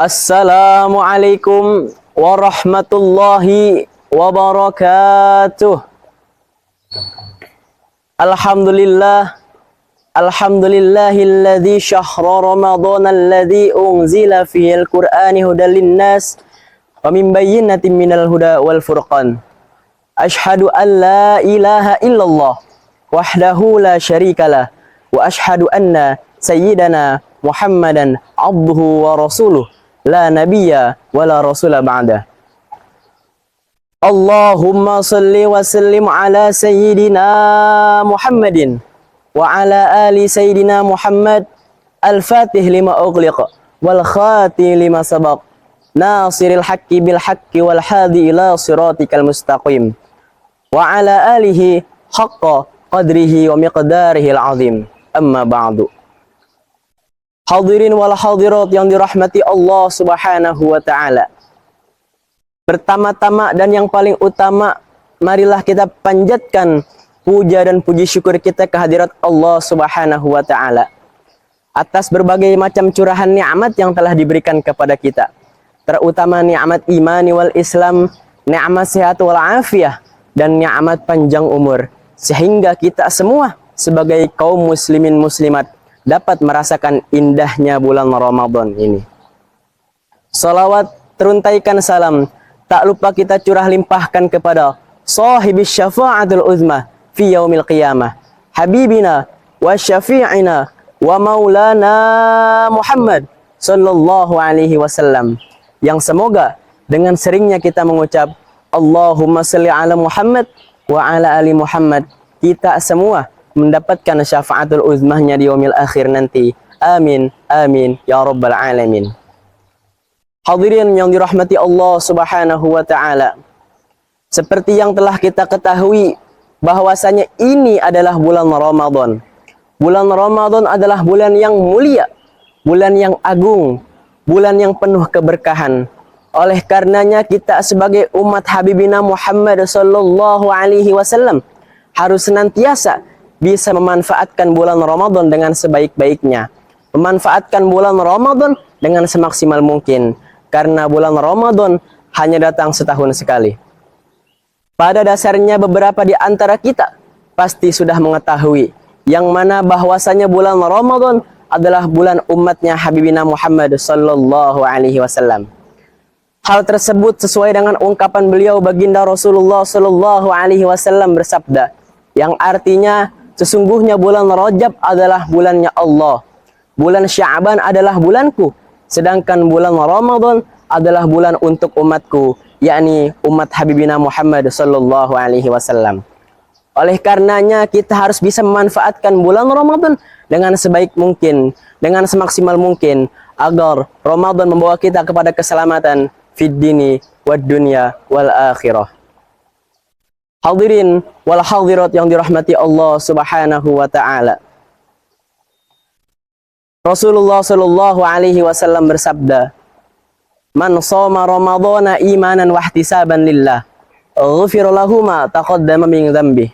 Assalamualaikum warahmatullahi wabarakatuh. Alhamdulillah, alhamdulillahilladzi syahra ramadhan alladzi unzila fihil qur'ani hudan linnas wa min bayyinatin minal huda wal furqan. Asyhadu an la ilaha illallah wahdahu la syarikalah wa asyhadu anna sayyidana Muhammadan abduhu wa rasuluh la nabiyya wa la rasula ba'da. Allahumma salli wa sallim ala sayyidina Muhammadin wa ala ali sayyidina Muhammad al-fatih lima ughliq wal khati lima sabaq nasiril haqqi bil haqqi wal hadi ila siratikal mustaqim wa ala alihi haqqa qadrihi wa miqdarihi al-azim. Amma ba'du. Hadirin wal hadirat yang dirahmati Allah Subhanahu wa taala. Pertama-tama dan yang paling utama, marilah kita panjatkan puja dan puji syukur kita kehadirat Allah Subhanahu wa taala atas berbagai macam curahan nikmat yang telah diberikan kepada kita. Terutama nikmat imani wal Islam, nikmat sehat wal afiyah, dan nikmat panjang umur, sehingga kita semua sebagai kaum muslimin muslimat dapat merasakan indahnya bulan Ramadan ini. Salawat, teruntaikan salam, tak lupa kita curah limpahkan kepada sahibis syafa'atul uzma fi yaumil qiyamah, habibina wa syafi'ina wa maulana Muhammad sallallahu alaihi wasallam, yang semoga dengan seringnya kita mengucap Allahumma salli ala Muhammad wa ala ali Muhammad, kita semua mendapatkan syafaatul uzmahnya di yaumil akhir nanti. Amin, amin, ya rabbal alamin. Hadirin yang dirahmati Allah Subhanahu wa ta'ala, seperti yang telah kita ketahui bahwasanya ini adalah bulan Ramadan. Bulan Ramadan adalah bulan yang mulia, bulan yang agung, bulan yang penuh keberkahan. Oleh karenanya kita sebagai umat Habibina Muhammad sallallahu alaihi wasallam harus senantiasa bisa memanfaatkan bulan Ramadan dengan sebaik-baiknya, memanfaatkan bulan Ramadan dengan semaksimal mungkin, karena bulan Ramadan hanya datang setahun sekali. Pada dasarnya beberapa di antara kita pasti sudah mengetahui yang mana bahwasanya bulan Ramadan adalah bulan umatnya Habibina Muhammad sallallahu alaihi wasallam. Hal tersebut sesuai dengan ungkapan beliau baginda Rasulullah sallallahu alaihi wasallam bersabda, yang artinya sesungguhnya bulan Rajab adalah bulannya Allah, bulan Sya'ban adalah bulanku, sedangkan bulan Ramadan adalah bulan untuk umatku, yakni umat Habibina Muhammad sallallahu alaihi wasallam. Oleh karenanya kita harus bisa memanfaatkan bulan Ramadan dengan sebaik mungkin, dengan semaksimal mungkin, agar Ramadan membawa kita kepada keselamatan fid dini wad dunya wal akhirah. Hadirin wal hadirat yang dirahmati Allah Subhanahu wa taala. Rasulullah sallallahu alaihi wasallam bersabda, "Man shoma ramadhana imanan wa ihtisaban lillah, ghufira lahu ma taqaddama min dzambi."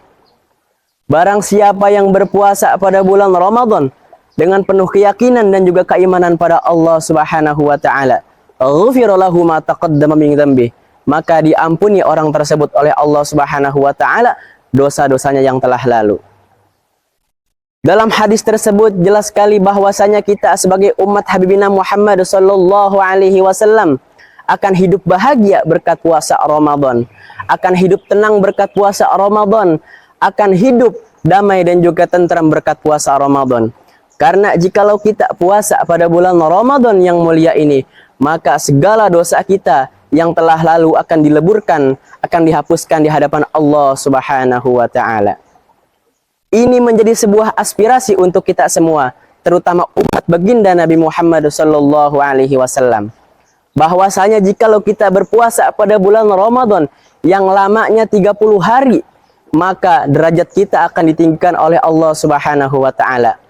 Barang siapa yang berpuasa pada bulan Ramadan dengan penuh keyakinan dan juga keimanan pada Allah Subhanahu wa taala, ghufira lahu ma taqaddama min dzambi, maka diampuni orang tersebut oleh Allah Subhanahu wa taala dosa-dosanya yang telah lalu. Dalam hadis tersebut jelas sekali bahwasanya kita sebagai umat Habibina Muhammad sallallahu alaihi wasallam akan hidup bahagia berkat puasa Ramadan, akan hidup tenang berkat puasa Ramadan, akan hidup damai dan juga tentram berkat puasa Ramadan. Karena jikalau kita puasa pada bulan Ramadan yang mulia ini, maka segala dosa kita yang telah lalu akan dileburkan, akan dihapuskan di hadapan Allah Subhanahu wa taala. Ini menjadi sebuah aspirasi untuk kita semua, terutama umat baginda Nabi Muhammad sallallahu alaihi wasallam. Bahwasanya jikalau kita berpuasa pada bulan Ramadan yang lamanya 30 hari, maka derajat kita akan ditinggikan oleh Allah Subhanahu wa taala.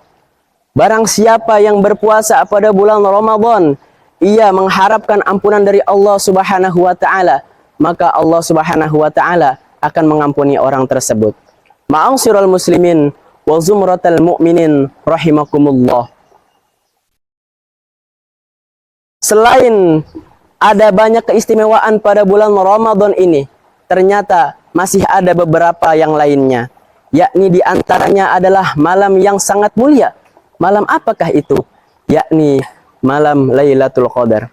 Barang siapa yang berpuasa pada bulan Ramadan, ia mengharapkan ampunan dari Allah Subhanahu wa taala, maka Allah Subhanahu wa taala akan mengampuni orang tersebut. Ma'asyiral muslimin wa zumratal mu'minin rahimakumullah. selain ada banyak keistimewaan pada bulan Ramadan ini, ternyata masih ada beberapa yang lainnya, yakni di antaranya adalah malam yang sangat mulia. Malam apakah itu? Yakni malam Lailatul Qadar.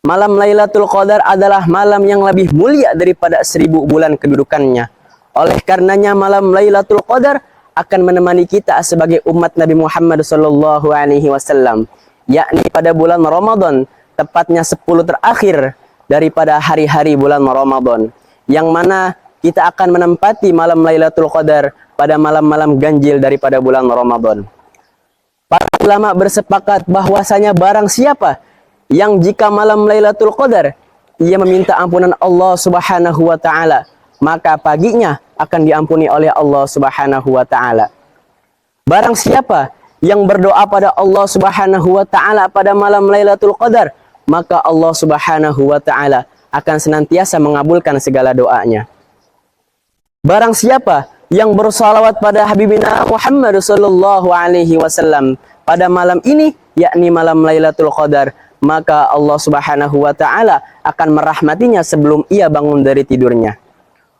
Malam Lailatul Qadar adalah malam yang lebih mulia daripada 1000 bulan kedudukannya. Oleh karenanya malam Lailatul Qadar akan menemani kita sebagai umat Nabi Muhammad SAW, yakni pada bulan Ramadan, tepatnya 10 terakhir daripada hari-hari bulan Ramadan, yang mana kita akan menempati malam Lailatul Qadar pada malam-malam ganjil daripada bulan Ramadan. Para ulama bersepakat bahwasanya barang siapa yang jika malam Lailatul Qadar ia meminta ampunan Allah Subhanahu wa taala, maka paginya akan diampuni oleh Allah Subhanahu wa taala. Barang siapa yang berdoa pada Allah Subhanahu wa taala pada malam Lailatul Qadar, maka Allah Subhanahu wa taala akan senantiasa mengabulkan segala doanya. Barang siapa yang bersalawat pada Habibina Muhammad sallallahu alaihi wasallam pada malam ini, yakni malam Lailatul Qadar, maka Allah Subhanahu wa taala akan merahmatinya sebelum ia bangun dari tidurnya.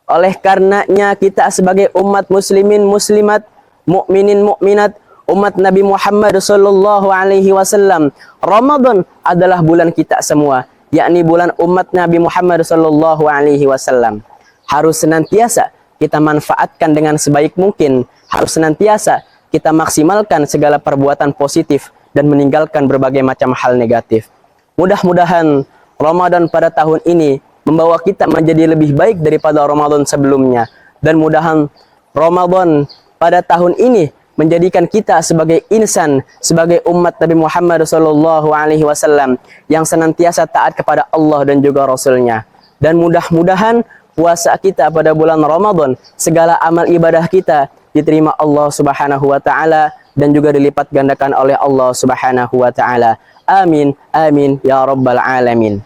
Oleh karenanya kita sebagai umat muslimin muslimat, mukminin mukminat, umat Nabi Muhammad sallallahu alaihi wasallam, Ramadan adalah bulan kita semua, yakni bulan umat Nabi Muhammad sallallahu alaihi wasallam. Harus senantiasa kita manfaatkan dengan sebaik mungkin, harus senantiasa kita maksimalkan segala perbuatan positif dan meninggalkan berbagai macam hal negatif. Mudah-mudahan Ramadan pada tahun ini membawa kita menjadi lebih baik daripada Ramadan sebelumnya, dan mudahan Ramadan pada tahun ini menjadikan kita sebagai insan, sebagai umat Nabi Muhammad SAW yang senantiasa taat kepada Allah dan juga Rasulnya. Dan mudah-mudahan puasa kita pada bulan Ramadan, segala amal ibadah kita diterima Allah Subhanahu wa taala dan juga dilipat gandakan oleh Allah Subhanahu wa taala. Amin, amin ya rabbal alamin.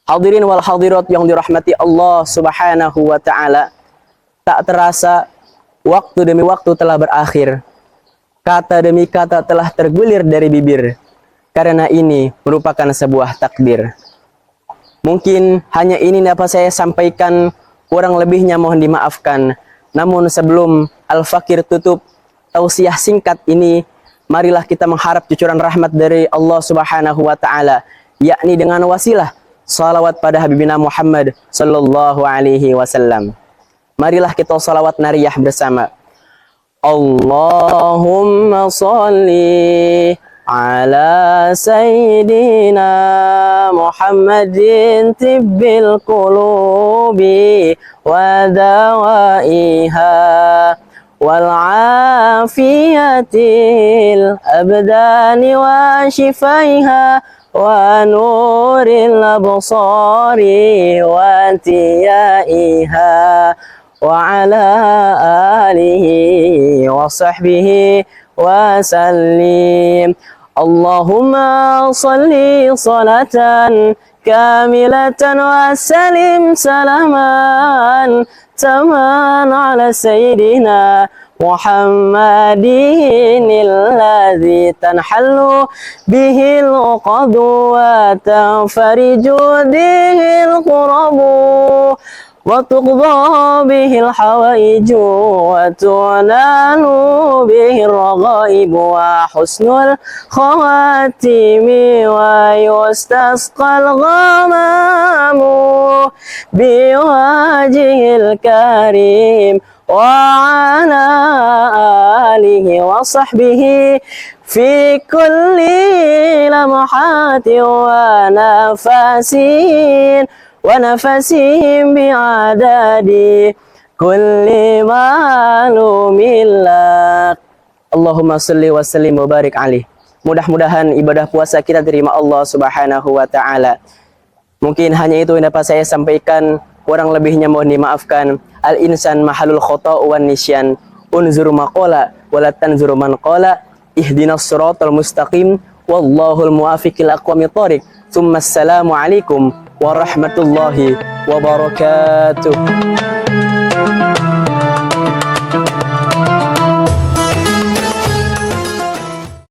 Hadirin wal hadirat yang dirahmati Allah Subhanahu wa taala, tak terasa waktu demi waktu telah berakhir. Kata demi kata telah tergulir dari bibir. Karena ini merupakan sebuah takdir. Mungkin hanya ini dapat saya sampaikan, kurang lebihnya mohon dimaafkan. Namun sebelum Al-Fakir tutup tausiah singkat ini, marilah kita mengharap cucuran rahmat dari Allah Subhanahu wa taala, yakni dengan wasilah salawat pada Habibina Muhammad sallallahu alaihi wasallam. Marilah kita salawat nariyah bersama. Allahumma salli ala sayyidina Muhammadin tibbil qulubi wa dawaiha wal afiyatil abdani wa shifaiha wa nuril absari wa tiyaiha wa ala alihi wa sahbihi wa sallim. Allahumma salli salatan kamilatan wa salim salaman taman ala sayyidina Muhammadin alladhi tanhallu bihil uqadu wa tanfariju bihil qurabu wa tuqda bihil hawaiju wa tu'lanu bihil raghaibu wa husnul khawatimi wa yustasqal ghamamu biwajhil karim wa ala alihi wa sahbihi fi kulli lamhati wa nafasin wa nafasihim bi'adadi kulli ma'lumillah. Allahumma salli wa sallim wa barik alaih. Mudah-mudahan ibadah puasa kita terima Allah Subhanahu wa taala. Mungkin hanya itu yang dapat saya sampaikan, kurang lebihnya mohon dimaafkan. Al-insan mahalul khata' wan nisyan. Unzur maqala wa la tanzur man qala. Ihdinas siratal mustaqim wallahul muwaffiq ila aqwamit thoriq. Assalamu alaikum warahmatullahi wabarakatuh.